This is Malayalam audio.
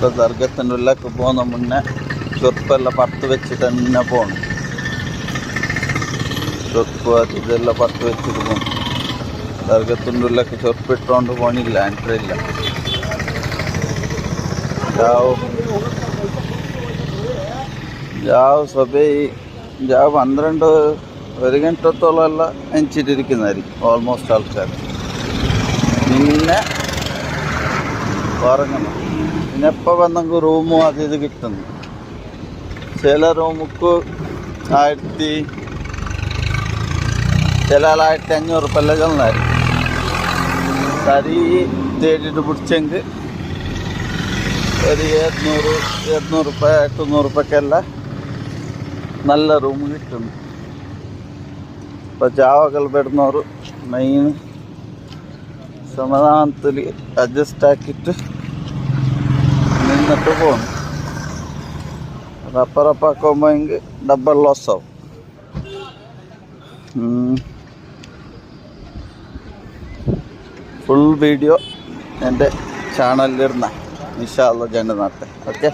ഇപ്പോൾ ദർഗത്തിൻ്റെ ഉള്ളിലേക്ക് പോകുന്ന മുന്നേ ചുരുപ്പെല്ലാം പത്ത് വെച്ചിട്ട് തന്നെ പോകണം. ചുരുപ്പ് അത് ഇതെല്ലാം പത്ത് വെച്ചിട്ട് പോകും. ദർഗത്തിൻ്റെ ഉള്ളിലേക്ക് ചുരുപ്പിട്ടുകൊണ്ട് പോണില്ല, എൻട്രി ഇല്ല. ജാവ് സഭയെ ജാവ് 12 ഗಂಟത്തോളം എല്ലാം എണിച്ചിട്ടിരിക്കുന്നതായിരിക്കും ഓൾമോസ്റ്റ് ആൾക്കാർ. പിന്നെ ഉറങ്ങണം. പിന്നെ എപ്പോൾ വന്നെങ്കിൽ റൂമും അത് ഇത് കിട്ടുന്നു. ചില റൂമുക്ക് 1500 റുപ്യെല്ലാം ചെന്നായിരിക്കും. സരി തേടിയിട്ട് പിടിച്ചെങ്കിൽ ഒരു 700 റുപ്യ 800 റുപ്യക്കെല്ലാം നല്ല റൂം കിട്ടുന്നു. ഇപ്പോൾ ജാവകൾ വരുന്നവർ മെയിൻ സമാധാനത്തിൽ അഡ്ജസ്റ്റ് ആക്കിയിട്ട് നിന്നിട്ട് പോകുന്നു. റപ്പറപ്പാക്കുമ്പോഴെങ്കിൽ ഡബിൾ ലോസ് ആവും. ഫുൾ വീഡിയോ എൻ്റെ ചാനലിലിരുന്ന ഇൻഷാ അല്ലാഹ് ജനനാട്ടെ. ഓക്കെ.